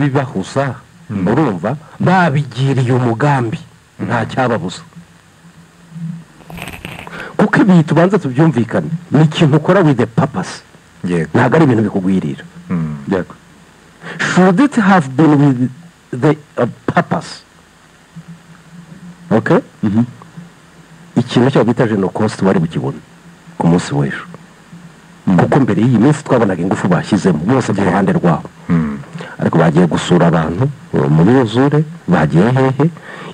bibahuza urumva babigiriye umugambi nta cyababuza kuko ibi tubanza tubyumvikane ni ikintu ukora with the purpose ntabwo ari ibintu bikugwirira should it have been with the purpose okay ikintu cyo bita Genocost wari bukibona ku munsi w'ejo kuko mbere y'iyi minsi twabonaga ingufu bashyizemo bose ku ruhande rwabo ariko bagiye gusura abantu muri yuzure bagiye hehe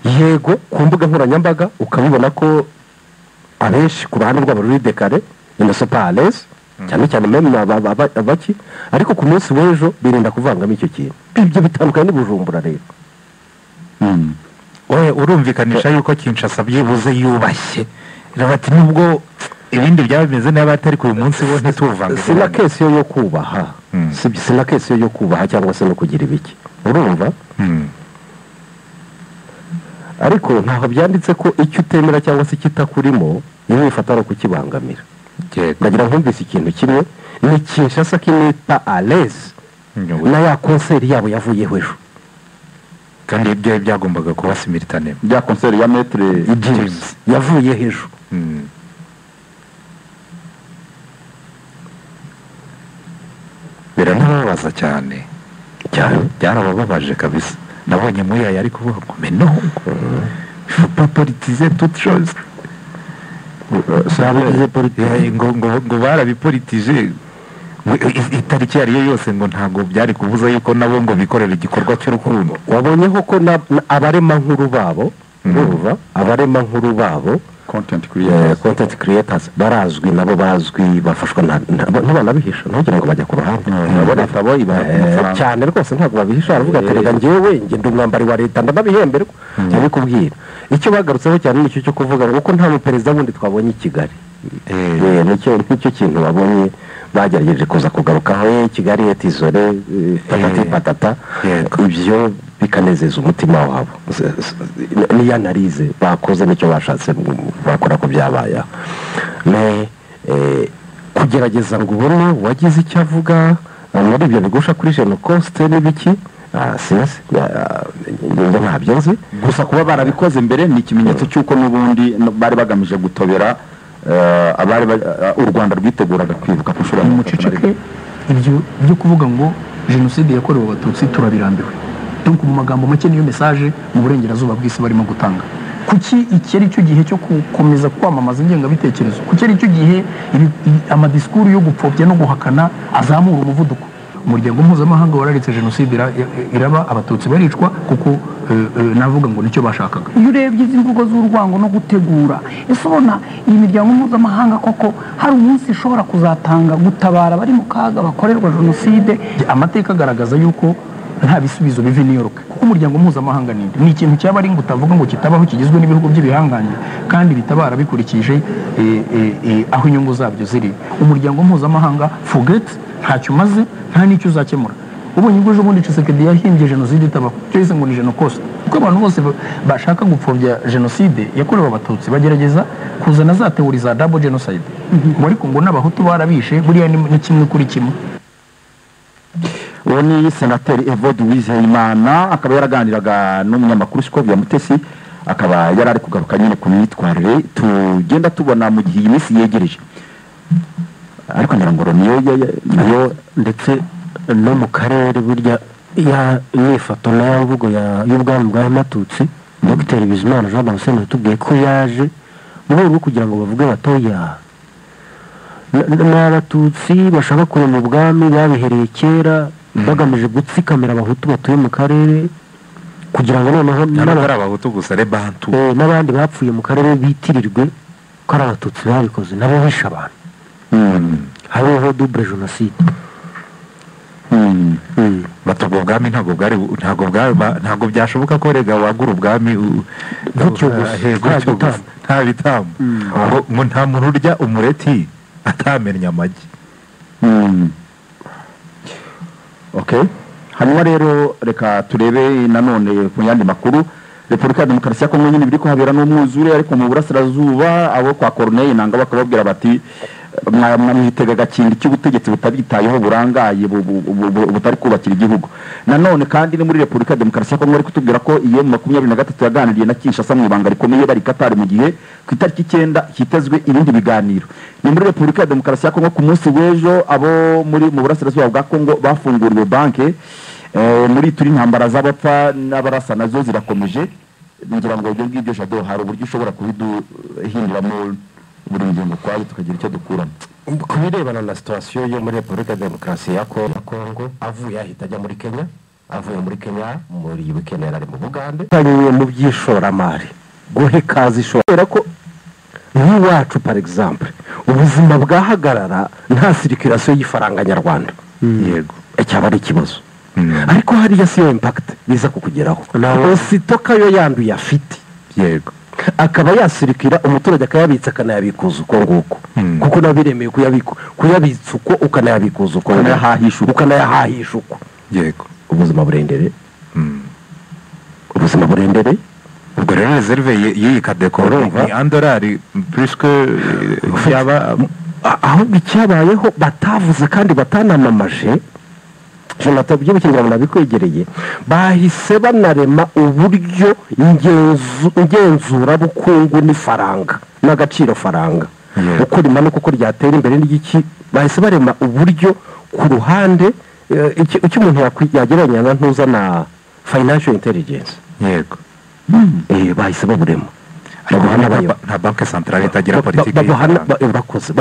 yego ku mbuga nkoranyambaga ukabibona ko abenshi ku ruhande rwabo ruri dekare indosopales cyane cyane meme abaki ariko ku munsi w'ejo birinda kuvangamo icyo kintu ibyo bitandukanye n'Ubujumbura rero urumvikanisha yuko Kinshasa byibuze yubashye bati nubwo ibindi byabimeze naba atari ku munsi wo ntituvanga sina kesi yo kubaha sina kesi yo kubaha cyangwa se no kugira ibiki urumva ariko ntaho byanditse ko icyo utemera cyangwa se kitakurimo niwe ifatara kukibangamira ndagira nkumvise ikintu kimwe ni Kinshasa kinita à l'aise na ya concert yabo yavuyeho ejo kandi ibyo byagombaga kuba simultané bya concert ya Maître James yavuye ejo biranababaza cyane byarabababaje kabisa nabonye muya yari kuvuga ngo meno faut pas politiser toute chose ngo barabipolitije itariki yariyo yose ngo ntago byari kubuza yuko nabo ngo bikorera igikorwa cy'urukundo wabonyeho ko abarema nkuru babo abarema nkuru babo content creators barazwi nabo bazwi bafashwa ntibanabihisha ntugira ngo bajya ku ruhande cyane rwose ntabwo babihisha aravuga ati reka njyewe ngenda umwambari wa leta ndabihemberwa kubwira icyo bagarutseho cyane nicyo cyo kuvuga ngo ko nta muperezida wundi twabonye i Kigali nicyo kintu babonye bagerageje kuza kugarukaho Kigali etizore patata ibyo bikanezeza umutima wabo niyo analize bakoze nicyo bashatse bakora ko byabaye kugerageza ngo ubone wagize icyo avuga muri ibyo bigusha kuri Genocost n'ibiki sinzi ntabyo nzi gusa kuba barabikoze mbere ni ikimenyetso cy'uko n'ubundi bari bagamije gutobera u Rwanda rwiteguraga kwibuka ku nshuro ya muceceke ibyo byo kuvuga ngo jenoside yakorewe abatutsi turabirambiwe donc mu magambo make niyo message mu burengerazuba bw'isi barimo gutanga kuki iki ari cyo gihe cyo gukomeza kwamamaza ingengabitekerezo kuki ari cyo gihe amadiskuru yo gupfobya no guhakana azamura umuvuduko umuryango mpuzamahanga wararitse jenoside iraba abatutsi baricwa kuko navuga ngo nicyo bashakaga iyo urebye izi mvugo z'urwango no gutegura ese ubona iyi miryango mpuzamahanga koko hari umunsi ishobora kuzatanga gutabara bari mu kaga bakorerwa jenoside amateka agaragaza yuko nta bisubizo bive New York kuko umuryango mpuzamahanga ni ikintu cyaba ari ngo utavuga ngo kitabaho kigizwe n'ibihugu by'ibihanganye kandi bitabara bikurikije aho inyungu zabyo ziri umuryango mpuzamahanga forget ntacyo umaze nta n'icyo uzakemura ubonye ubwo ejo bundi Tshisekedi yahimbye jenoside itabaho cyose ngo ni Genocost kuko abantu bose bashaka gupfobya jenoside yakorewe abatutsi bagerageza kuzana za teori za double genocide ngo ariko ngo n'abahutu barabishe buriya ni kimwe kuri kimwe uwo ni senateri Evode Uwizeyimana akaba yaraganiraga n'umunyamakuru Scovia Mutesi akaba yarari kugaruka nyine ku myitwarire tugenda tubona mu gihe iyi minsi yegereje ariko nyarangoro niyo ndetse no mu karere burya yifoto nayo mvugo y'ubwami bwa Matutsi Dr Bizimana Jean Damascene yatubwiye ko yaje mu rwego kugira ngo bavuge batoya n'abatutsi bashaka kurema ubwami babihereye kera bagamije gutsikamira abahutu batuye mu karere kugira ngo noneho n'abahutu gusa rebantu n'abandi bapfuye mu karere bitirirwe ko ari abatutsi babikoze nabo bishe abantu hariho double genocide batubwo ubwami ntabwo byashoboka ko rega wagura ubwami gutyo gusa nta bitambo ngo nta muntu urya umureti atamenya amagi okay hanyuma rero reka turebe nanone ku yandi makuru Repubulika ya Demokarasi ya Kongo nyine biri kuhabera n'umwuzure ariko mu burasirazuba abo kwa Corneille nanga bakababwira bati mwamwitegaga kindi cy'ubutegetsi butabitayeho burangaye butari kubakira igihugu. Nanone kandi ni muri Repubulika ya Demokarasi ya Kongo ari kutubwira ko iyo 2023 yaganiriye na Kinshasa mu ibanga rikomeye bari Qatar mu gihe ku itariki 9 hitezwe ibindi biganiro. Ni muri Repubulika ya Demokarasi ya Kongo ku munsi w'ejo abo muri mu burasirazuba bwa Kongo bafunguriwe banke muri turi intambara z'abapfa n'abarasa nazo zirakomeje. Ngira ngo ibyo ngibyo Jado hari uburyo ushobora kubiduhinduramo buri ngingo kwayo tukagira icyo dukuramo. Ku birebana na situation yo muri Repubulika ya Demokarasi ya Kongo avuye ahita ajya muri Kenya, avuye muri Kenya muri weekend yari mu Bugande tanyuye mu byishoramari guhe kazi ishobora ko nk'iwacu par exemple ubuzima bwahagarara nta circulation y'ifaranga nyarwanda. Yego cyaba ari ikibazo. Ariko hariya siyo impact biza kukugeraho ositoka yo yanduye afite. Yego akaba yasirikira umuturage akayabitsa akanayabikuza uko nguko kuko nabiremeye kuyabitsa uko ukanayabikuza uko ukanayahahisha uko. Yego ubuzima burendere ubuzima burendere. Ubwo rero reserve y'iyi Kadeko ni $1 plus que yaba aho icyabayeho batavuze kandi batanamamaje. Jonathan by'ubukingirano nabikwegereye bahise banarema uburyo ingenzura bukungu n'ifaranga n'agaciro faranga uko rimanuka uko ryatera imbere n'igiki bahise barema uburyo ku ruhande icyo umuntu yagereranya na ntuza na financial intelligence. Yego bahise baburema nta banke centrale itagira politiki urakoze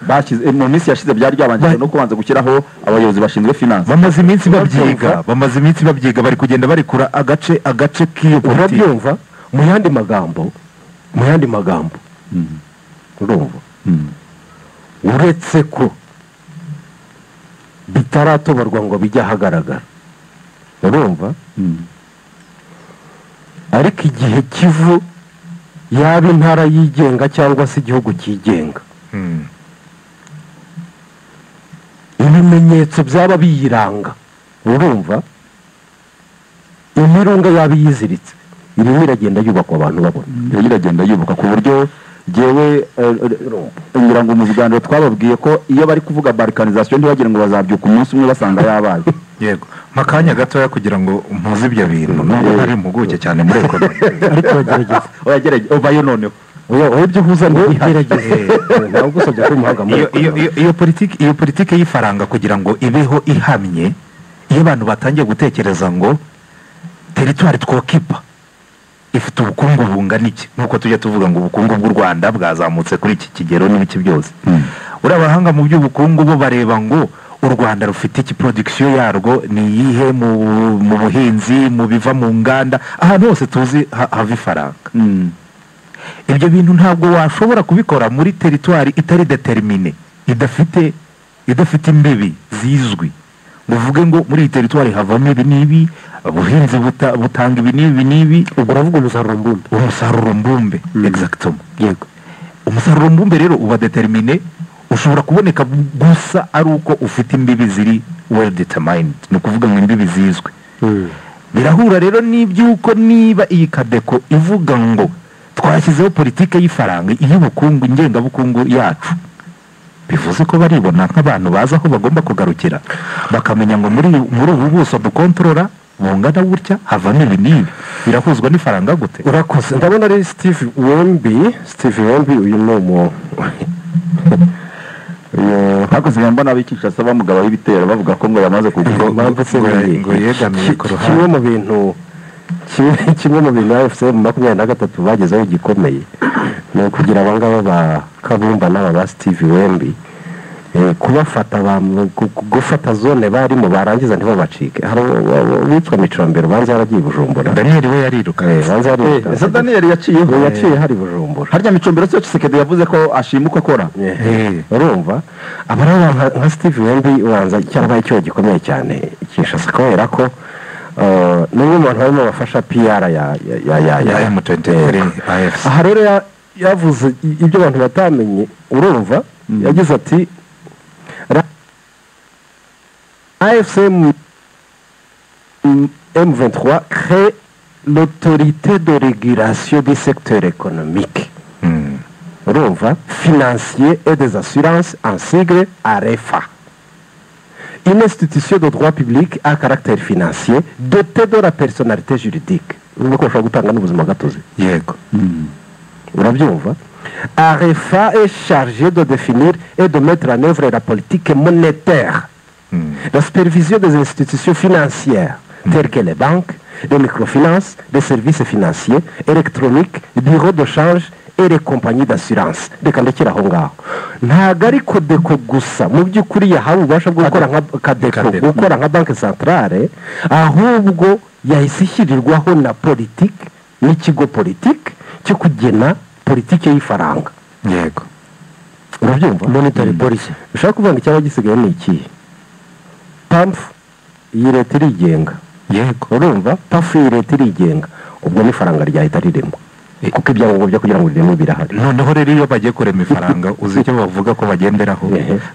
bashyize mu minsi yashize byari byabanje no kubanza gushyiraho abayobozi bashinzwe finance. Bamaze iminsi babyiga bari kugenda barikura agace k'iyo politiki. Urabyumva mu yandi magambo urumva uretse ko bitaratoborwa ngo bijya ahagaragara urumva ariko igihe kivu yaba intara yigenga cyangwa se igihugu cyigenga ibimenyetso byaba biyiranga urumva imirunga yaba yiziritse irimo iragenda yubakwa abantu babona iragenda yubaka ku buryo jewe ngira ngo mu biganiro twababwiye ko iyo bari kuvuga balkanization ntibagire ngo bazabyuka umunsi umwe basanga yabaye. Yego makanya gatoya kugira ngo mpuze ibyo bintu nubwo ari impuguke cyane muri ekonomi ariko bagerageza ubayo noneho ibyo uhuza ntigerageze ntabwo gusabye ko umuhaga iyo politiki y'ifaranga kugira ngo ibeho ihamye iyo abantu batangiye gutekereza ngo territoire twokipa ifite ubukungu bungana iki nkuko tujya tuvuga ngo ubukungu bw'u Rwanda bwazamutse kuri iki kigero n'ibiki byose urabahanga mu by'ubukungu bo bareba ngo u Rwanda rufite iki production yarwo ni yihe mu buhinzi mu biva mu nganda ahantu hose tuzi hava ifaranga. Ibyo bintu ntabwo washobora kubikora muri territoire itari determine idafite imbibi zizwi uvuge ngo muri iyi territoire havamo ibi n'ibi ubuhinzi butanga ibi n'ibi ubwo uravuga umusaruro mbumbe exactement. Yego umusaruro mbumbe rero uba determine ushobora kuboneka gusa ari uko ufite imbibi ziri well determined ni ukuvuga ngo imbibi zizwe. Birahura rero n'ibyuko niba iyi Kadeko ivuga ngo twashyizeho politike y'ifaranga iy'ubukungu ingengabukungu yacu bivuze ko baribona nk'abantu bazi aho bagomba kugarukira bakamenya ngo muri ubu buso dukontorora bungana gutya havamo ibi n'ibi birahuzwa n'ifaranga gute. Urakoze ndabona ari Steve Wemby uyu ni umu hakoze mbona abikishasa bamugaba y'ibitero bavuga ko ngo yamaze kugura ngo yegamiye ku ruhande. kimwe mu bintu AFC mu 23 bagezeho gikomeye ni ukugira abangaba ba Kabumba n'aba ba Steve Wemby kubafata gufata zone barimo barangiza ntibabacike. Hari witwa Micombero banze yaragiye Bujumbura. Daniel we yariruka banze yariruka. Ese Daniel yaciye hari Bujumbura. Harya Micombero cyo Kisekedi yavuze ko ashimuka akora. Urumva abara nka Steve Wemby ubanza cyangwa icyo gikomeye cyane Kinshasa kubera ko n'umwe mu bantu barimo bafasha PR ya M23 AFC. Aha rero yavuze ibyo abantu batamenye urumva yagize ati AFC M23 crée l'autorité de régulation du secteur économique. financier et des assurances en sigle AREFA. Une institution de droit public à caractère financier dotée de la personnalité juridique. Nuko ushobora gutanga n'ubuzima gatozi. yego Urabyumva? AREFA est chargée de définir et de mettre en œuvre la politique monétaire. La supervision des institutions financières, telles que les banques, les microfinances, les services financiers, électroniques, bureaux de change et les compagnies d'assurance. Reka ndekera aho ngaho. Ntabwo ari Kodeko gusa mu by'ukuri yahawe ububasha bwo gukora nka Kadeko, gukora nka banki centrale, ahubwo yahise ishyirirwaho na politiki n'ikigo politiki cyo kugena politiki y'ifaranga. yego Urabyumva? Monetary policy. Ushaka kuvuga ngo icyaba gisigaye ni ikihe? PAMF iyi leta irigenga. yego Urumva? PAF iyi leta irigenga. Ubwo n'ifaranga ryahita riremwa. Kuko ibyangombwa byo kugira ngo riremwe birahari. noneho rero iyo bagiye kurema ifaranga uzi icyo bavuga ko bagenderaho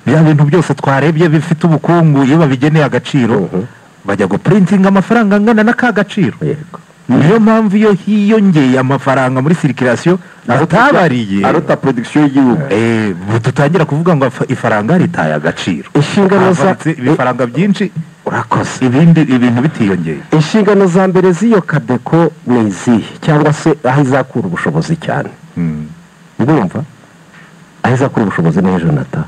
bya bintu byose twarebye bifite ubukungu iyo babigeneye agaciro bajya gupurintinga amafaranga angana na ka gaciro. Yego. niyo mpamvu iyo hiyongeye amafaranga muri sirikirasiyo batabariye aruta production y'igihugu. dutangira kuvuga ngo ifaranga ritaye agaciro, Inshingano za ibifaranga byinshi urakoze. ibintu bitiyongeye. Inshingano za mbere z'iyo Kadeko ni izihe cyangwa se aho izakura ubushobozi cyane? Ndumva aho izakura ubushobozi ni Jonathan.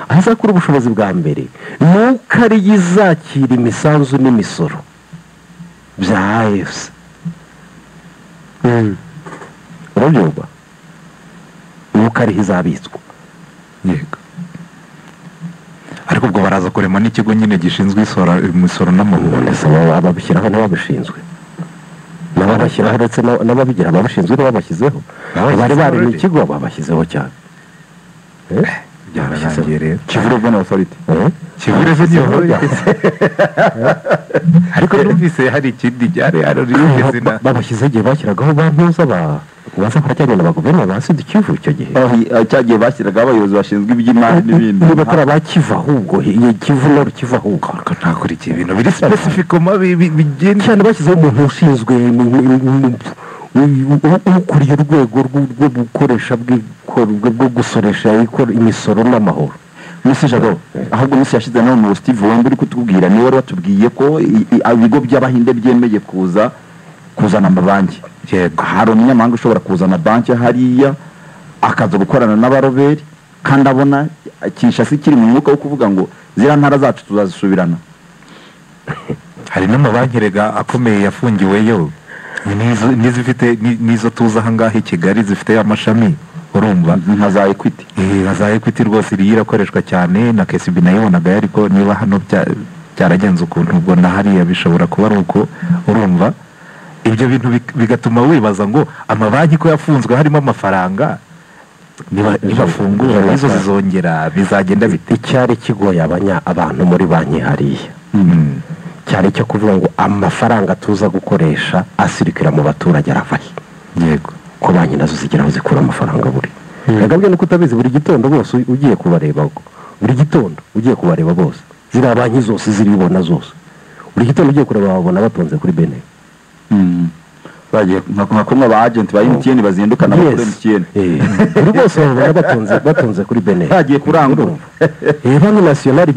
Aho izakura ubushobozi bwa mbere nuko ari izakira imisanzu n'imisoro bya AFC. Urabyumva? Nuko ari izabitswa. yego ariko ubwo baraza kurema n'ikigo nyine gishinzwe imisoro n'amahoro. Ndetse ababishyiraho n'ababishinzwe n'ababashyiraho ndetse n'ababigira ababishinzwe n'ababashyizeho bari barema ikigo babashyizeho cyane. byararangiye rero Chief Revenue Authority. Chief Revenue Authority. ariko numvise hari ikindi ryari izina babashyizeho igihe bashyiragaho bantuza baza kurajyanye na baguverinoma ba Sud Kivu icyo gihe. Cyagiye bashyiragaho abayobozi bashinzwe iby'imari n'ibindi. Niba atari abakiva ahubwo iyi Kivu no Kivu ahubwo ntakurikiye ibintu biri specificoma bigenda cyane bashyizeho umuntu ushinzwe ukuriye urwego rwo gukoresha bwo gusoresha imisoro n'amahoro. Misi Jado ahubwo misi yashize no mu Steve Wembe uri kutubwira niwe wari watubwiye ko ibigo by'abahinde byemeye kuzana amabanki. Hari umunyamahanga ushobora kuzana banki hariya akaza gukorana n'abaroberi kandi abona Kinshasa kiri mu mwuka wo kuvuga ngo zira ntara zacu tuzazisubirana. hari n'amabanki rega akomeye yafungiweyo n'izifite n'izo tuza aha ngaha i Kigali zifite amashami urumva nka za Equity. nka za Equity rwose iriya irakoreshwa cyane na KCB nayibonaga ariko niba hano byaragenze ukuntu ubwo na hariya bishobora kuba ari uko urumva ibyo bintu bigatuma wibaza ngo amabanki ko yafunzwe harimo amafaranga nibafungura nizo zizongera bizagenda bite. Icyari kigoye abantu muri banki hariya cyane cyo kuvuga ngo amafaranga tuza gukoresha asirikira mu baturage aravahe. yego ko banki nazo zigeraho zikura amafaranga buri nagabwe nuko utabizi buri gitondo bose ugiye kubareba buri gitondo ugiye kubareba bose ziriya banki zose ziribona zose buri gitondo ugiye kureba babona batonze kuri bene bagiye nka kumwe aba agent ba MTN bazindukana kuri MTN buri bose babona batonze kuri bene bagiye kurangura banki nationale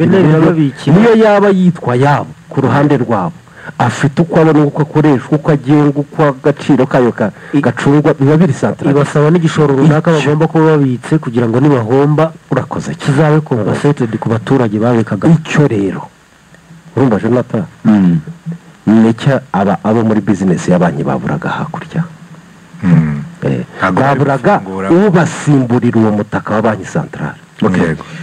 niyo yaba yitwa yabo ku ruhande rwabo afite uko abona uko akoreshwa uko agenga uko agaciro kayo gacungwa biba biri central. Ibasaba n'igishoro runaka bagomba kuba babitse kugira ngo nibahomba urakoze kizabe compensated ku baturage babikaga. Icyo rero urumva Jonathan nicyo abo muri business y'abanki baburaga hakurya baburaga ubasimburira uwo mutaka wa banki central.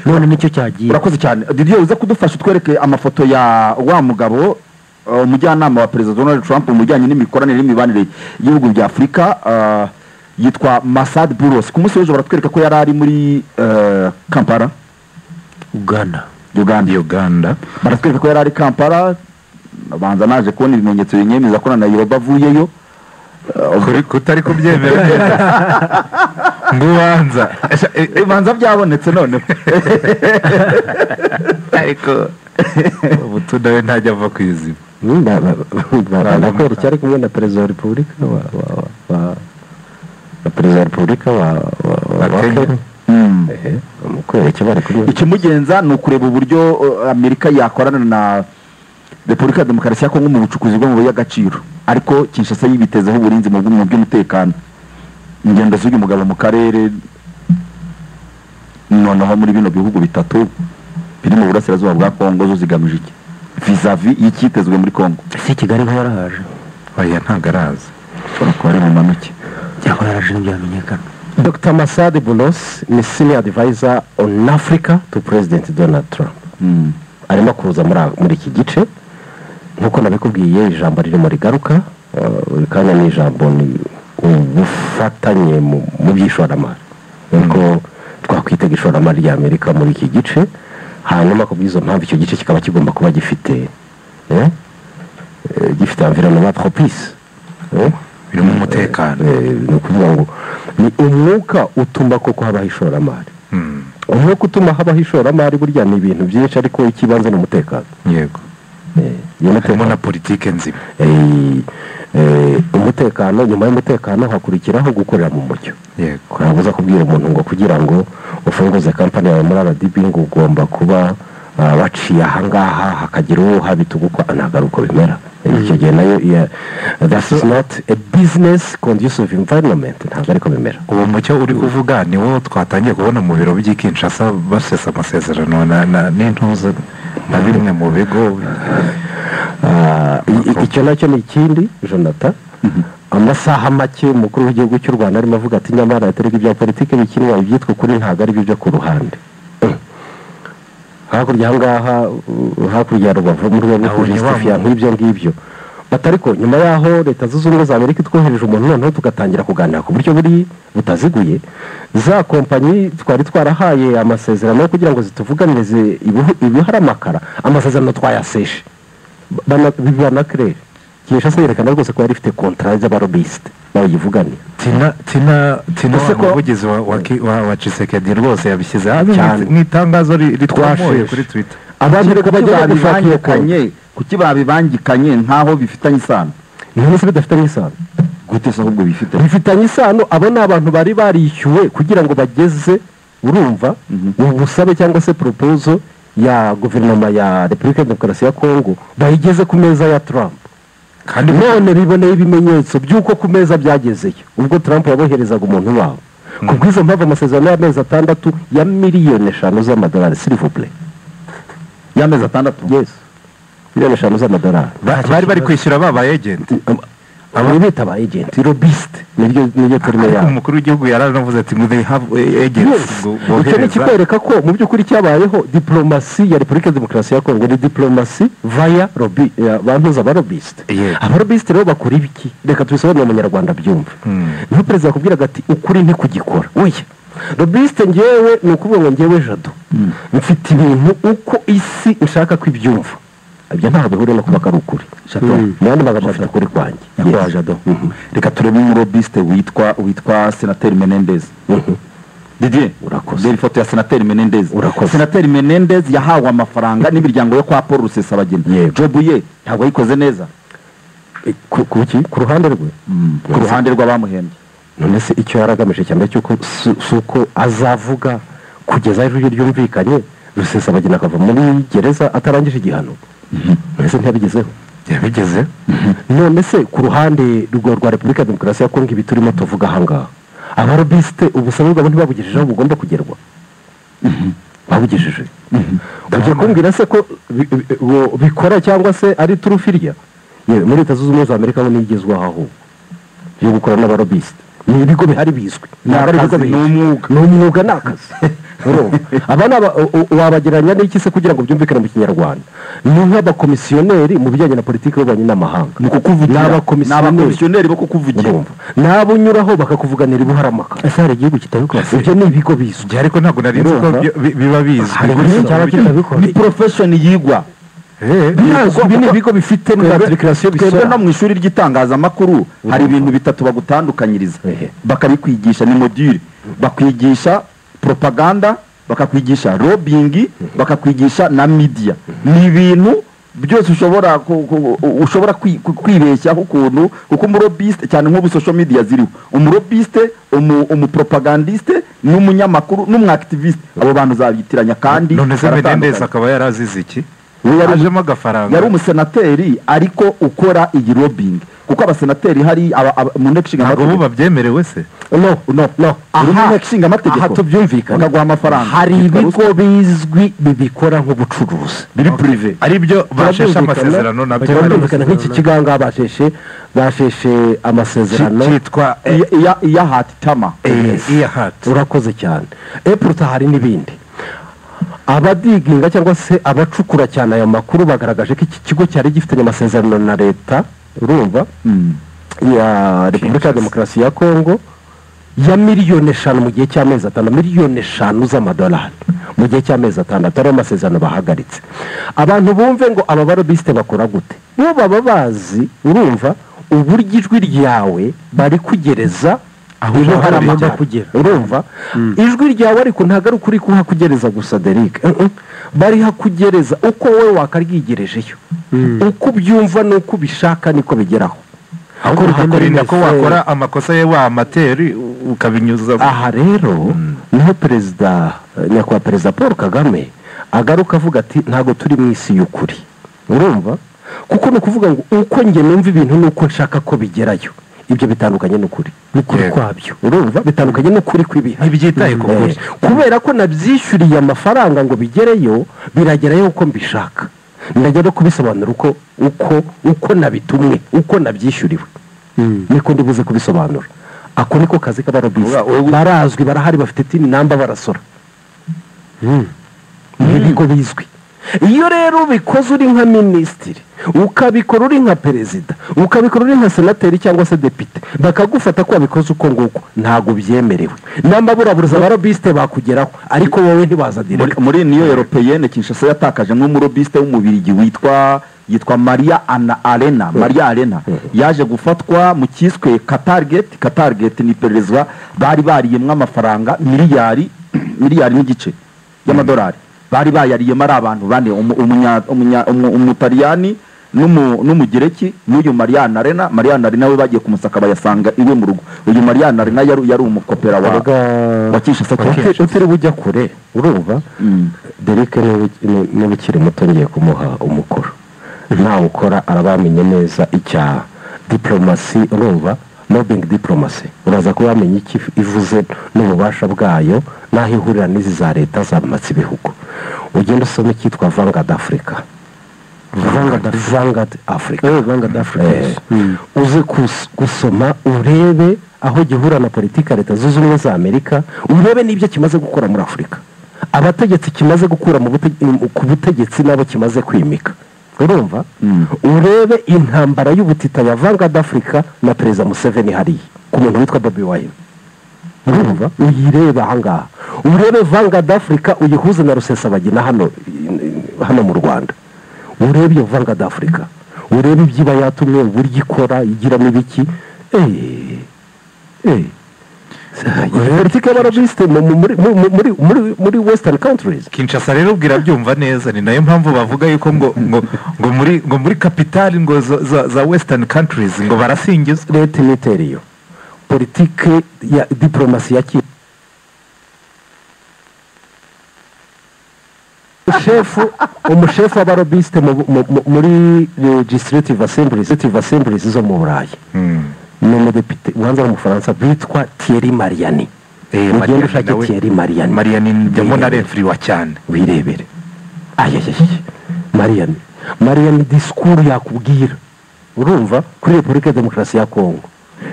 None nicyo cyagiye. Urakoze cyane Didier uza kudufasha twereke amafoto ya wa mugabo umujyanama wa Perezida Donald Trump mu bijyanye n'imikoranire n'imibanire y'ibihugu bya Afurika yitwa Masad Buros. Ku munsi w'ejo baratwereka ko yari ari muri Kampala Uganda. Baratwereka ko yari ari Kampala. Banza naje kubona ibimenyetso binyemeza ko na Nairobi avuyeyo kutari kubyemera ngubanza ibanza byabonetse none ariko ubutu nawe ntajya ava ku izima nakwereka ari kumwe na Perezida wa Repubulika perezida wa repubulika wa Kenya umukwereke bari kuri ikimugenza ni ukureba uburyo Amerika yakorana na Repubulika ya Demokarasi ya Kongo mu bucukuzi bw'amabuye y'agaciro, ariko Kinshasa yibitezeho uburinzi mu by'umutekano. Ingendo z'uyu mugabo mu karere noneho muri bino bihugu bitatu biri mu burasirazuba bwa Kongo zo zigamije iki vis-a-vis y'icyitezwe muri Kongo? si Kigali nko yarahaje oya ntabwo araza ko ari mu manuke cyangwa yaraje ntibyamenyekana. Dr. Masad Boulos ni senior advisor on Africa to President Donald Trump. Arimo kuza muri iki gice nkuko nabikubwiye, ijambo ririmo rigaruka buri kanya ni ijambo ni ubufatanye mu by'ishoramari, nuko twakwitega ishoramari rya Amerika muri iki gice. Hanyuma kubw'izo mpamvu icyo gice kikaba kigomba kuba gifite environnement propice, birimo umutekano. ni ukuvuga ngo ni umwuka utuma koko habaho ishoramari. umwuka utuma habaho ishoramari burya ni ibintu byinshi, ariko ikibanza ni umutekano. Yego, harimo na politike nzima. Umutekano, nyuma y'umutekano hakurikiraho gukorera mu mucyo. Yego, ntabuza kubwira umuntu ngo kugira ngo ufunguze kampani yawe muri RDB ngo ugomba kuba baciye ahangaha hakagira uwo habitugukwa, ntabwo ari uko bimera. Icyo gihe nayo that is not a business conducive environment, ntabwo ariko bimera. uwo mucyo uri kuvuga ni wo twatangiye kubona mu biro by'i Kinshasa basesa amasezerano n'intuza na bimwe mu bigo. Icyo nacyo ni ikindi, Jonathan. Amasaha make umukuru w'igihugu cy'u Rwanda arimo avuga ati nyamara aterega ibya politiki bikinwa, ibyitwa kuri ntabwo ari byo ku ruhande. Hakurya ahangaha, hakurya ya Rubavu mu rwego rwo kujistifia nk'ibyo ngibyo. Ariko nyuma yaho Leta Zunze Ubumwe za Amerika twohereje umuntu, noneho tugatangira kuganira ku buryo butaziguye, za kompanyi twari twarahaye amasezerano kugira ngo zituvuganirize ibihari amakara, amasezerano twayaseshe bibana clair. Kinshasa yerekana rwose ko yari ifite contrat z'abarobiste bayivuganiye. Tina umuvugizi wa Tshisekedi rwose yabishyize mu itangazo ritwamoye kuri Twitter. Abantu reka bajya babivangikanye, kuki babivangikanye nkaho bifitanye isano? None se bidafitanye isano gute? Se ahubwo bifitanye isano. Abo ni abantu bari barishyuwe kugira ngo bageze, urumva, ubusabe cyangwa se proposal ya guverinoma ya Repubulika ya Demokarasi ya Kongo bayigeze ku meza ya Trump, kandi none biboneye ibimenyetso by'uko ku meza byagezeyo ubwo Trump yaboherezaga umuntu wabo. Kubw'izo mpamvu amasezerano y'amezi 6 ya miliyoni 5 z'amadolari, s'il vous plaît, y'amezi 6. yes, miliyoni 5 z'amadolari bari kwishyura baba agent, abo bita ba agent lobbyist. Nibyo turimo ya umukuru w'igihugu yaranavuze ati they have agents. Icyo ni kikwereka ko mu by'ukuri cyabayeho diplomasi ya Repubulika ya Demokarasi ya Kongo, ni diplomasi via lobby, bantuza abarobbyist. Abarobbyist rero bakora ibiki? Reka tubisobanure mu Nyarwanda byumve. Niho perezida yakubwiraga ati ukuri ntikugikora. Oya, lobbyist ngewe ni ukuvuga ngo ngewe Jado mfite ibintu uko isi nshaka ko ibyumva, ibyo ntabwo bihuriye no kuba ari ukuri. Nandi magambo afite ukuri kwanjye. Nyakwa Jado, reka turebe umurobbyiste witwa Senateri Menendez. Didier, urakoze. Dore ifoto ya Senateri Menendez. Senateri Menendez yahawe amafaranga n'imiryango yo kwa Paul Rusesabagina. Job ye ntabwo yikoze neza. Ku ruhande rwe, ku ruhande rw'abamuhembye. None se icyo yaragamije cyane cyuko suko azavuga kugeza ijwi ryumvikanye Rusesabagina akava muri gereza atarangije igihano. Mbese ntiyabigezeho? Yabigeze. None se ku ruhande rwa Repubulika ya Demokarasi ya Kongo ibi turimo tuvuga ahangaha, abarobiste ubusabe bwabo ntibabugejeje aho bugomba kugerwa? Babugejeje. Ujya kumbwira se ko bikora cyangwa se ari turufiriya? Muri Leta Zunze Ubumwe za Amerika ho nigezwaho aho yo gukora n'abarobiste. Ni ibigo bihari bizwi, ni umwuga n'akazi. Abana wabagereranya n'iki se kugira ngo byumvikane mu Kinyarwanda? Ni nk'abakomisiyoneri mu bijyanye na politiki y'ububanyi n'amahanga. N'abakomisiyoneri bo kukuvugira, nabo unyuraho bakakuvuganira ibuharamaka. Ese hari igihugu kitabikora? Ibyo ni ibigo bizwi, ariko ntabwo nari nzi ko biba bizwi. Ni profession yigwa. Ibi ni ibigo bifite n'application bisora. No mu ishuri ry'itangazamakuru hari ibintu bitatu bagutandukanyiriza, bakabikwigisha. Ni module bakwigisha propaganda, bakakwigisha lobbying, bakakwigisha na media. Ni ibintu byose ushobora kwibeshyaho ukuntu kuko umurobiste cyane nk'ubu social media ziriho umurobiste umupropagandiste n'umunyamakuru n'umwactiviste abo bantu zabitiranya kandi none se Menendez akaba yarazize iki ajemo agafaranga yari umusenateri ariko ukora iyi lobbying kuko abasenateri hari mu nteko ishinga amategeko ubu babyemerewe se no aha ishinga amategeko aha tubyumvikana bakaguha amafaranga hari ibigo bizwi bibikora nk'ubucuruzi biri prive ari byo basheshe amasezerano nabyo turabyerekana nk'iki kiganga basheshe amasezerano cyitwa iya hatama iya hat urakoze cyane epuruta hari n'ibindi abadiginga cyangwa se abacukura cyane ayo makuru bagaragaje ko iki kigo cyari gifitanye amasezerano na leta urumva ya Repubulika ya Demokarasi ya Kongo ya miliyoni 5 mu gihe cy'amezi 5 miliyoni 5 z'amadolari mu gihe cy'amezi 6 ari amasezerano bahagaritse abantu bumve ngo aba barobiste bakora gute bo baba bazi urumva uburyo ijwi ryawe bari kugereza aho haramaga kugera urumva ijwi ryawe ariko ntago ari ukuri kuhakugereza gusa Derek bari hakugereza uko wowe wakaryigerejeyo uko byumva nuko bishaka niko bigeraho hakurinda ko wakora amakosa ye wa amateri ukabinyuza aha rero niho nyakubahwa perezida Paul Kagame agaruka avuga ati ntago turi mu isi y'ukuri urumva kuko ni ukuvuga ngo uko njye numva ibintu nuko nshaka ko bigerayo ibyo bitandukanye n'ukuri n'ukuri kwabyo urumva bitandukanye n'ukuri kw'ibihe ntibyitaye ku kuri kubera ko nabyishyuriye amafaranga ngo bigereyo biragerayo uko mbishaka ndajya no kubisobanura uko nabitumwe uko nabyishyuriwe niko ndibuze kubisobanura ako niko kazi k'abarobisi barazwi barahari bafite tini namba barasora ibigo bizwi iyo rero ubikoze uri nka minisitiri ukabikora uri nka perezida ukabikora uri nka senateri cyangwa se depite bakagufata ko wabikoze uko nguko ntabwo byemerewe n'amaburabuza abarobiste bakugeraho ariko wowe ntibaza direct muri niyo europeyene Kinshasa yatakaje nk'umurobiste w'umubirigi yitwa Maria Arena yaje gufatwa mu kiswe Qatargate ni perezida bari bariyemwe amafaranga miliyari n'igice y'amadolari bari bayariyemo ari abantu bane umutaliyani n'umugereki n'uyu Maria Arena we bagiye kumusaka bayasanga iwe mu rugo uyu Maria Arena yari umukopera wa Kinshasa utiri bujya kure urumva Derek niba ukiri muto ngiye kumuha umukoro ntawe ukora arabamenye neza icya diplomasi urumva mobbing diplomacy uraza kuba wamenye iki ivuze n'ububasha bwayo n'aho ihurira n'izi za leta zamatse ibihugu ugenda usoma icyitwa Vanguard Africa uze gusoma urebe aho gihura na politiki ya leta zunze ubumwe za Amerika urebe n'ibyo kimaze gukora muri Afurika abategetsi kimaze gukura ku butegetsi n'abo kimaze kwimika urumva urebe intambara y'ubutita ya Vanguard Africa na perezida Museveni hariya ku muntu witwa Bobi Wine urumva uyireba ahangaha urebe Vanguard Africa uyihuze na Rusesabagina hano mu Rwanda urebe iyo Vanguard Africa urebe ibyiba yatumwe uburyo ikora igira n'ibiki politiki y'abarobiste muri western countries Kinshasa rero ubwira byumva neza ni nayo mpamvu bavuga yuko ngo muri kapitali ngo za western countries ngo barasingizwa leta niteriyo politiki ya diplomasi ya umushefu w'abarobiste muri legislative assemblies zo mu Burayi ni umudepite ubanza w'umufaransa bitwa Thierry Mariani ugenda ushake Thierry Mariani njyamo na refriwa cyane wirebere Mariani disikuru yakubwira urumva kuri Repubulika ya Demokarasi ya Kongo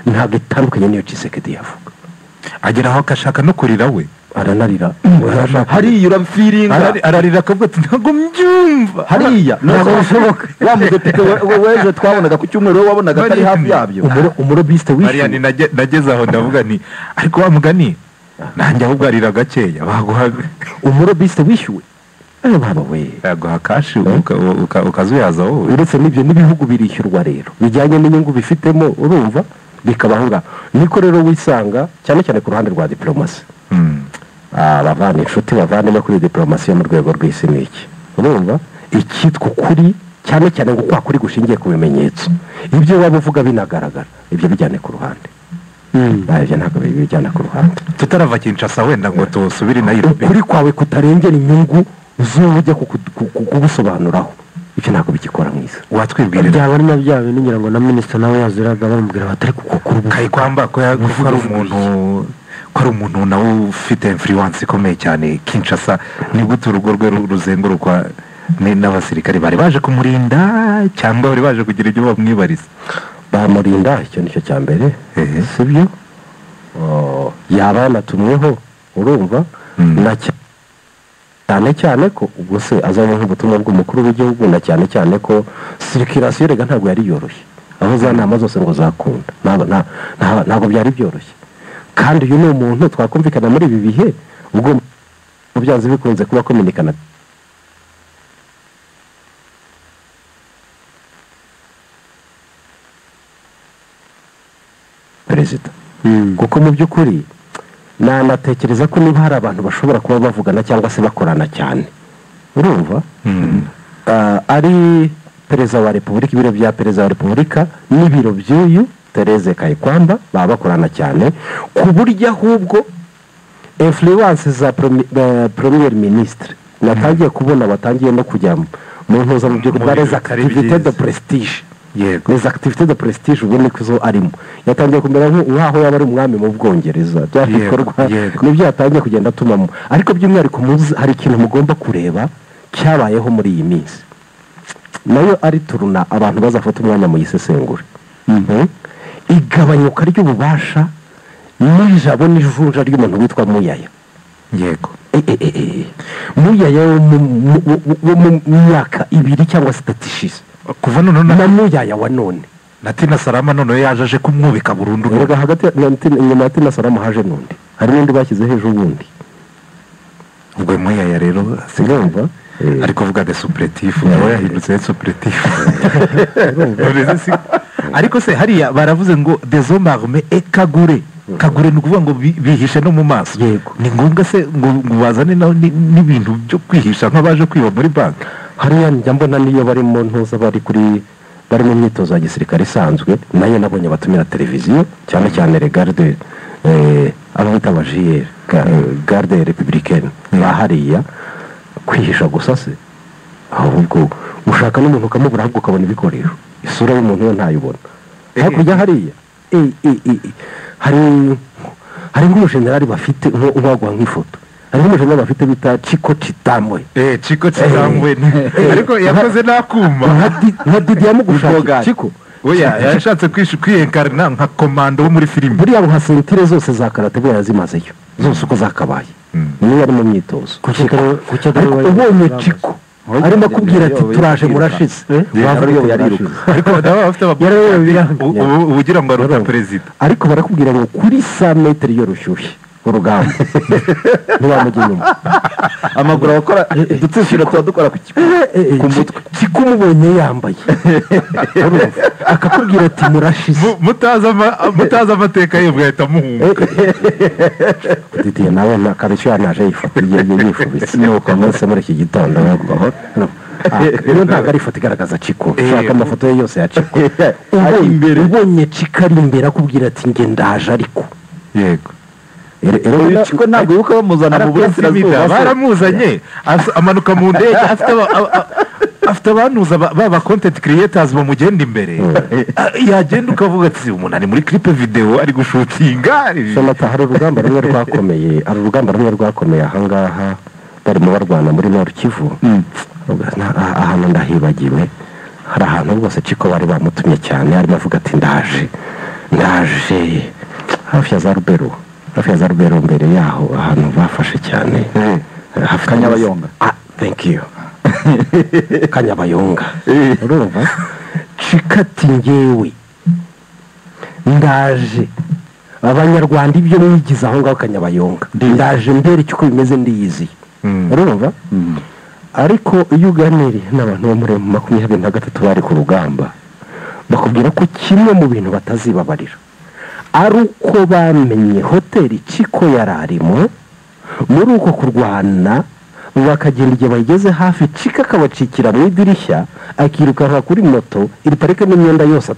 ntabwo itandukanye n'iyo Tshisekedi yavuga agera aho akashaka no kurira we aranarira hariya urafiringa ararira akavuga ati ntabwo mbyumva hariya ntabwo bishoboka wa mudepite weje twabonaga ku cyumweru we wabonaga atari hafi yabyo umurobiste wishyuye Mariani nageze aho ndavuga nti ariko wa mugani nanjye ahubwo arira gakeya baguhaga umurobiste wishyuwe baba we yaguha kashi ukazuyaza wowe uretse n'ibyo n'ibihugu birishyurwa rero bijyanye n'inyungu bifitemo urumva bikabaho ngaho niko rero wisanga cyane cyane ku ruhande rwa diplomasi bavana inshuti bavandimwe kuri diplomasi yo mu rwego rw'isi n'iki urumva icyitwa ukuri cyane cyane ngo kwa kuri gushingiye ku bimenyetso ibyo waba uvuga binagaragara ibyo bijyane ku ruhande ibyo ntabwo bijyana ku ruhande tutarava Kinshasa wenda ngo tusubire Nairobi ukuri kwawe kutarengera inyungu z'ujya kugusobanuraho ibyo ntabwo bigikora mwiza watwibwirira byaba ari na bya bintu ngira ngo na minisitiri nawe yaziraga bamubwira batari kukukuru Kayikwamba ko ari umuntu nawe ufite influence ikomeye cyane Kinshasa ni gute urugo rwe ruzengurukwa n'abasirikare bari baje kumurinda cyangwa bari baje kugira ibyo bamwibariza bamurinda icyo nicyo cya mbere sibyo yaba yanatumweho urumva na cyane cyane ko ubwo se azanye nk'ubutumwa bw'umukuru w'igihugu na cyane cyane ko sirikirasiyo rega ntabwo yari yoroshye aho za nama zose ngo zakunda ntabwo byari byoroshye kandi uyu ni umuntu twakumvikana muri ibi bihe ubwo byanze bikunze kuba kominikana perezida kuko mu by'ukuri nanatekereza ko niba hari abantu bashobora kuba bavugana cyangwa se bakorana cyane urumva ari perezida wa repubulika ibiro bya perezida wa repubulika n'ibiro by'uyu Therese Kayikwamba baba bakorana cyane ku buryo ahubwo influence za premier ministre natangiye kubona batangiye no kujya mu ntuza mu by'ukuri les activités de prestige les activités de prestige ubu niko zo arimo yatangiye kumera nk'aho yaba ari umwami mu Bwongereza byabikorwa nibyo yatangiye kugenda atumamo ariko by'umwihariko hari ikintu mugomba kureba cyabayeho muri iyi minsi nayo ari turuna abantu bazafata umwanya mu yisesengure igabanyuka ry'ububasha n'ijabo n'ijunja ry'umuntu witwa Muyaya yego Muyaya wo mu myaka 2 cyangwa 3 ishize kuva none na Muyaya wa none na Tina Salama none yaje kumwubika burundu rega hagati ya Tina Salama haje n'undi hari n'undi bashyize hejuru ubundi ubwo Muyaya rero sinumva ariko vuga de supplétif nawe yahindutse supplétif ariko se hariya baravuze ngo des hommes armés et kagure ni ukuvuga ngo bihishe no mu maso ni ngombwa se ngo bazane n'ibintu byo kwihisha nk'abaje kwiba muri banki hariya njya mbona niyo bari mu ntuza bari mu myitozo ya gisirikare isanzwe nayo nabonye batumira televiziyo cyane cyane regarde abo bita abajiyeri garde républicaine bahariya kwihisha gusa se ahubwo ushaka n'umuntu ukamubura ahubwo ukabona ibikoresho isura y'umuntu yo ntayibona hakurya hariya hari nk'umujenerali bafite nk'uwaguha nk'ifoto hari nk'umujenerali bafite bita Chiko Chitambwe ariko yakoze n'akuma nka Didi yamugushaka Chiko oya yashatse kwiyenkarina nka komando wo muri filime buriya nka sentire zose za karate buriya zimazeyo zose uko zakabaye niyo yari mu myitozo ubonye Chiko arimo kubwira ati turaje murashize ariko bafite ubugira ngo aruta perezida ariko barakubwira ngo kuri 100 metero iyo rushyushye urugamba ntibamujya inyuma amaguru abakora udutsitsiro tuba dukora ku mutwe kikumubonye yambaye akakubwira ati murashize mutazi amateka ye bwahita muhunga Didier nawe akarishyo yanaje yifubitse nuko amunsi muri iki gitondo iyo ntabwo ari ifoto igaragaza Chiko ushaka amafoto ye yose ya Chiko ubonye Chiko ari imbere akubwira ati nge ndaje ariko yego Chiko ntabwo yuko bamuzana mu burasirazuba baramuzanye amanuka mu ndege afite abantuza baba content creators bamugenda imbere yagenda ukavuga ati umuntu ari muri clip video ari gushutinga sonata hari urugamba rumwe rwakomeye ahangaha barimo barwana muri Nord Kivu ahantu ndahibagiwe hari ahantu rwose Chiko bari bamutumye cyane arimo avuga ati ndaje hafi ya za Rubero mbere yaho ahantu bafashe cyane Kanyabayonga thank you Kanyabayonga urumva Chikati ngewe ndaje abanyarwanda ibyo mwigize aho ngaho Kanyabayonga ndaje mbere cyuko bimeze ndiyizi urumva ariko iyo uganiriye n'abantu bo muri 23 bari ku rugamba bakubwira ko kimwe mu bintu batazibabarira ari uko bamenye hoteli Chiko yararimo muri uko kurwana bakagenda igihe bayigeze hafi cika akabacikira mu idirishya akirukanka kuri moto iri parike n'imyenda yose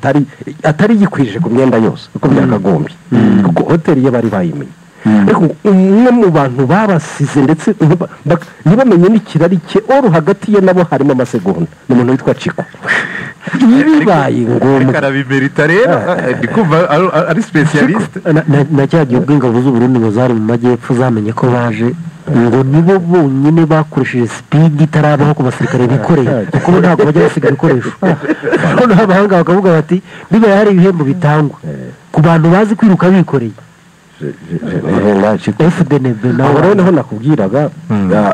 atari yikwije ku myenda yose uko byakagombye kuko hoteli ye bari bayimenye ariko umwe mu bantu babasize ndetse ntibamenye n'ikirari cye oru hagati ye nabo harimo amasegonda ni umuntu witwa Ciko bibaye ngombwa arabimerita rero ndi kumva ari specialiste na cya gihe ubwo ingabo z'Uburundi ngo zari mu majyepfo zamenye ko baje ngo nibo bonyine bakoresheje sipidi itarabaho ku basirikare bikoreye kuko bo ntabwo bajya basiga ibikoresho noneho abahanga bakavuga bati niba hari ibihembo bitangwa ku bantu bazi kwiruka bikoreye FDNB naho rero niho nakubwiraga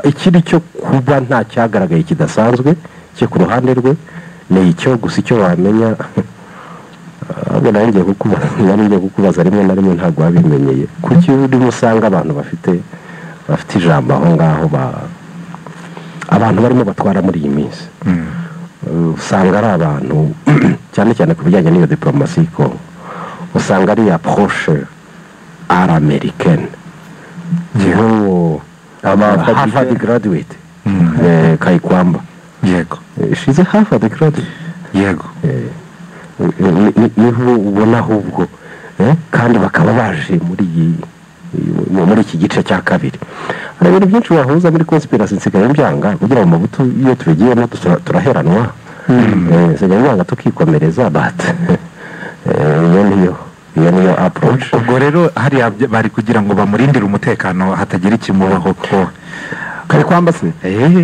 ikiri cyo kuba nta cyagaragaye kidasanzwe cyo ku ruhande rwe ni icyo gusa icyo wamenya ngiye kukubaza rimwe na rimwe ntabwo wabimenyeye kuki urimo usanga abantu bafite ijambo aho ngaho abantu barimo batwara muri iyi minsi usanga ari abantu cyane cyane ku bijyanye n'iyo diplomasi ko usanga ari approche ara-americaine nk'uwo Harvard graduate Kayikwamba yego she's a Harvard graduate yego niho ubona ahubwo kandi bakaba baje muri iki gice cya kabiri hari ibintu byinshi wahuza muri conspiracy nsigaye mbyanga kugira ngo amabuto iyo tubigiyemo turaheranwa nsigaye mbyanga tukikomereza but iyo niyo approach ubwo rero hariya bari kugira ngo bamurindire umutekano hatagira ikimubaho ko Kayikwamba se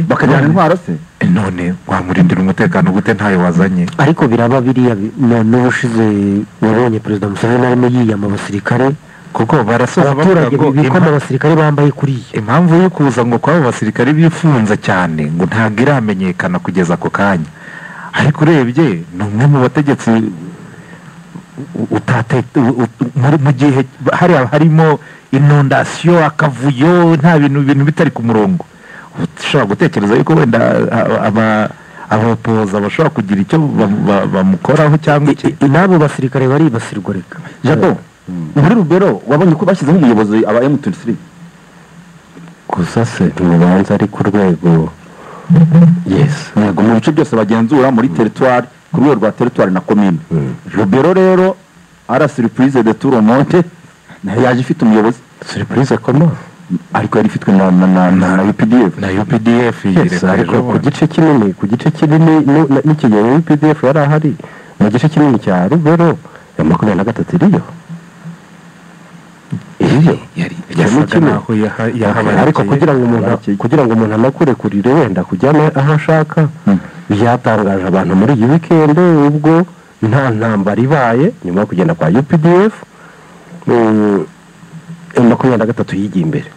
bakajyana intwaro se none wamurindira umutekano gute ntayo wazanye ariko biraba biriya n'ubushize wabonye perezida Museveni arimo yiyama abasirikare kuko barasoza abaturage bikoma abasirikare bambaye kuriya impamvu yo kuza ngo kw'abo basirikare bifunza cyane ngo ntabwo iramenyekana kugeza ako kanya ariko urebye ni umwe mu bategetsi mu gihe harimo inondasiyo akavuyo nta bintu bitari ku murongo ushobora gutekereza yuko wenda abapoza bashobora kugira icyo bamukoraho cyangwa n'abo basirikare baribasirwa reka Jado muri Rubero wabonye ko bashyizeho umuyobozi aba M23 gusa se ntibanza ari ku rwego yego mu bice byose bagenzura muri territoire ku rwego rwa territoire na commune Rubero rero ara surprise de tout le monde yaje ifite umuyobozi surprise comment ariko yari ifitwe na UPDF ariko ku gice kinini n'ikigero UPDF yari ahari mu gice kinini cya Rubero ya 23 yasaga naho ariko kugira ngo umuntu anakurekurire wenda kujyana aho ashaka byatangaje abantu muri iyi weekend ubwo nta ntambara ibaye nyuma yo kugenda kwa UPDF 23 yigiye imbere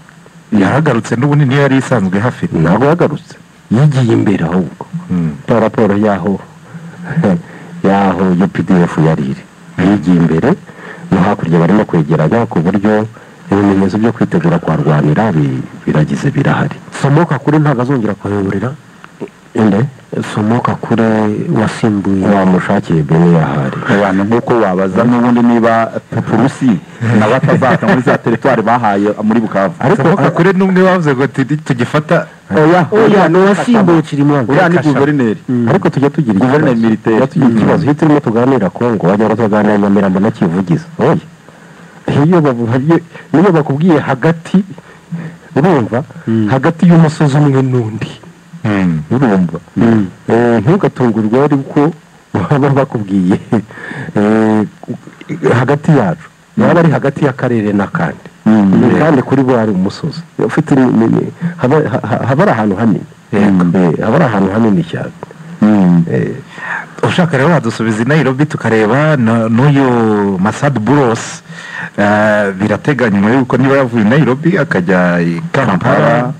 yahagarutse n'ubundi niyo yari isanzwe hafi ntabwo yagarutse yigiye imbere ahubwo raporo yaho UPDF yari iri yigiye imbere no hakurya barimo kwegeranya ku buryo ibimenyetso byo kwitegura kwarwanira biragize birahari Somoka kure ntabwo azongera kuhayoborera Somoka kure wasimbuye wamushakiye bene yahari abantu nk'uko wabaza n'ubundi niba Purusi nawe atazaka muri za territoire bahaye muri Bukavu ariko kure n'umwe bavuze ngo tugifata oya no wasimbuye Kirimwanga uriya ni guverineri ariko tujya tugira guverineri militaire ikibazo iyo turimo tuganira Kongo wajya tuganira Nyamirambo na Kivugiza niyo bakubwiye hagati urumva hagati y'umusozi umwe n'undi urumva ntugatungurwe ariko baba bakubwiye hagati yacu yaba ari hagati y'akarere n'akandi kandi kuri bo ari umusozi ufite haba ari ahantu hanini haba ari ahantu hanini cyane ushaka rero wadusubiza i Nairobi tukareba n'uyu Masad Buros birateganywa yuko niba yavuye i Nairobi akajya i Kampala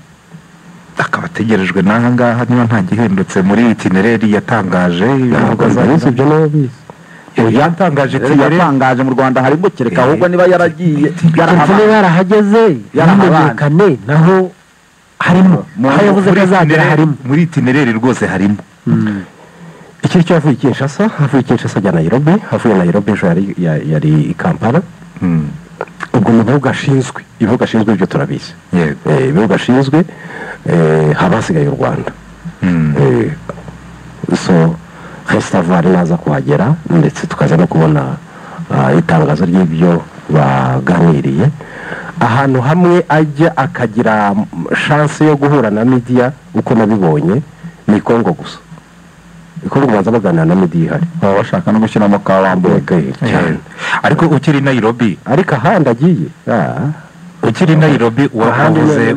akaba ategerejwe n'aha ngaha niba nta gihindutse muri itinereri yatangaje ibyo nawe bizi yatangaje mu Rwanda harimo kereka ahubwo niba yaragiye yarahageze yamenyekane naho harimo aho yavuze ko azagera harimo muri itinereri rwose harimo ikiri cyo yavuye Kinshasa ajya Nairobi avuye Nairobi ejo yari i Kampala ubwo ni ibihugu ashinzwe ibyo turabizi yego ibihugu ashinzwe haba hasigaye u Rwanda so Restavari naza kuhagera ndetse tukaza no kubona itangazo ry'ibyo baganiriye ahantu hamwe ajya akagira chance yo guhura na media uko nabibonye ni Kongo gusa Kongo baza baganira na media ihari baba bashaka no gushyiramo kabambuye cyane ariko ukiri Nairobi ariko ahandi agiye ukiri Nairobi wavuze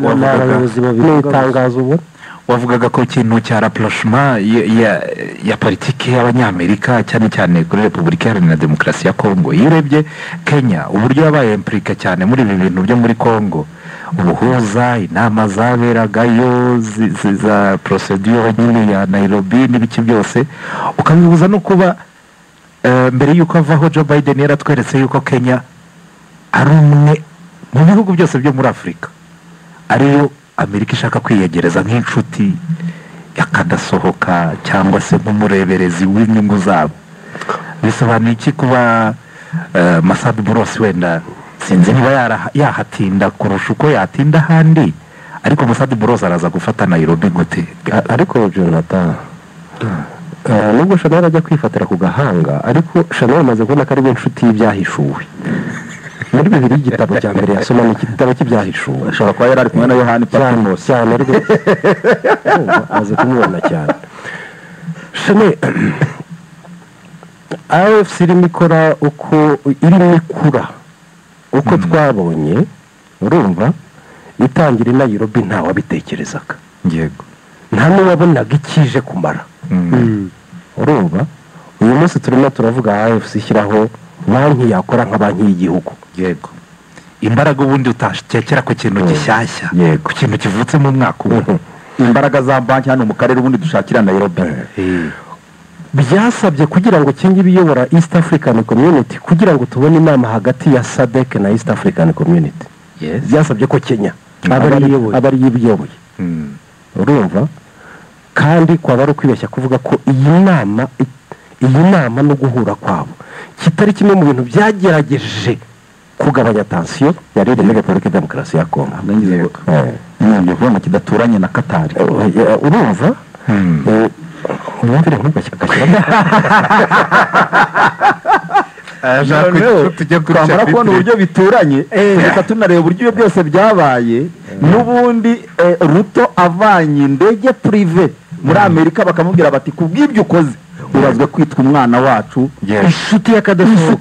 n'itangazo ubu wavugaga ko ikintu cya rapprochement ya politiki y'abanyamerika cyane cyane kuri Repubulika Iharanira Demokarasi ya Kongo iyo urebye Kenya uburyo yabaye implika cyane muri ibi bintu byo muri Kongo ubuhuza inama zaberagayo za procedure nyine ya Nairobi n'ibiki byose ukabibuza no kuba mbere y'uko avaho Joe Biden yaratweretse yuko Kenya ari umwe mu bihugu byose byo muri Afurika ariyo Amerika ishaka kwiyegereza nk'inshuti yakadasohoka cyangwa se nk'umureberezi w'inyungu zabo bisobanuye iki kuba Masad Boulos wenda sinzi niba yahatinda kurusha uko yatinda ahandi ariko Masad Boulos araza gufata Nairobi gute ariko Jonathan nubwo Chanel ajya kwifatira ku gahanga ariko Chanel amaze kubona ko ari inshuti y'ibyahishuwe muri bibiri igitabo cya mbere yasoma ni igitabo cy'ibyahishuwe ashobora kuba yari ari kumwe na Yohani Patmos cyane rwose aze kumubona cyane Chanel AFC irimo ikora uko irimo ikura uko twabonye urumva itangira i Nairobi ntawe abitekerezaga yego nta n'uwabonaga ikije kumara urumva uyu munsi turimo turavuga AFC ishyiraho banki yakora nka banki y'igihugu yego imbaraga ubundi utashyekera ku kintu gishyashya ku kintu kivutse mu mwaka umwe imbaraga za banki hano mu karere ubundi dushakira Nairobi byasabye kugira ngo kingi biyobora East African Community kugira ngo tubone inama hagati ya SADC na East African Community byasabye ko Kenya abari yibiyoboye urumva kandi kwaba ari ukwibeshya kuvuga ko iyi nama no guhura kwabo kitari kimwe mu bintu byagerageje kugabanya tension yari muri Repubulika Demokarasi ya Kongo n'ibyo vuga kidaturanye na Qatar urumva umwumvire nk'ugashyiramo twamara kubona uburyo bituranye reka tunareba uburyo byose byabaye n'ubundi Ruto avanye indege prive muri Amerika bakamubwira bati kubw'ibyo ukoze urazwe kwitwa umwana wacu inshuti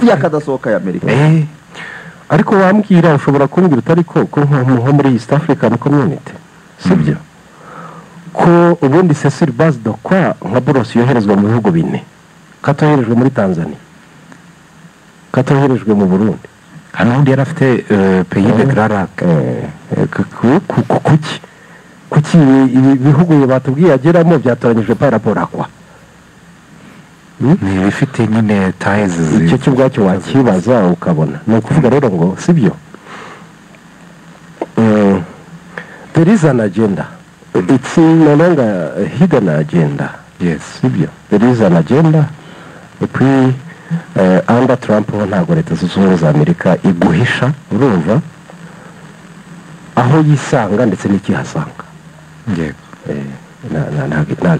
y'akadasohoka ya Amerika ariko wambwira ushobora kumbwira utari ko nko muri East African Community sibyo ko ubundi Cecil Bazdo kwa nka Boulos yoherezwa mu bihugu bine katoherejwe muri Tanzania katoherejwe mu Burundi hano undi yarafite pays de Grand Lac kuki ibihugu batubwiye ageramo byatoranyijwe par rapport à quoi ni bifite nyine ties icyo cy'ubwacyo wakibaza ukabona ni ukuvuga rero ngo sibyo there is an agenda it's no longer a hidden agenda sibyo there is an agenda under Trump ntabwo leta zunze ubumwe za Amerika iguhisha urumva aho yisanga ndetse n'ikihasanga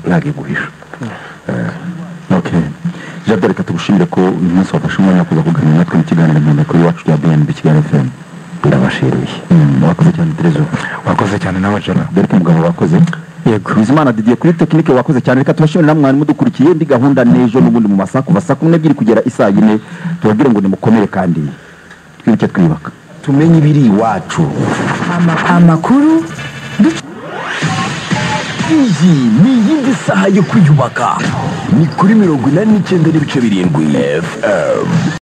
ntabwo iguhisha Jado reka tugushimire ko uyu munsi wafashe umwanya wo kuza kuganira natwe mu kiganiro kuri iwacu cya BNB Kigali FM ndabashimiye wakoze cyane Terezo wakoze cyane nawe Jana Derek Mugabo wakoze yego Bizimana Didier kuri tekinike wakoze cyane reka tubashimire namwe mwari mudukurikiye ndi gahunda nejo n'ubundi mu masaha kuva saa 12 kugera isaa 4 tubabwire ngo nimukomere kandi twibuke twibaka tumenye ibiri iwacu amakuru iyi ni iyindi saha yo kwiyubaka ni kuri 89.7 FM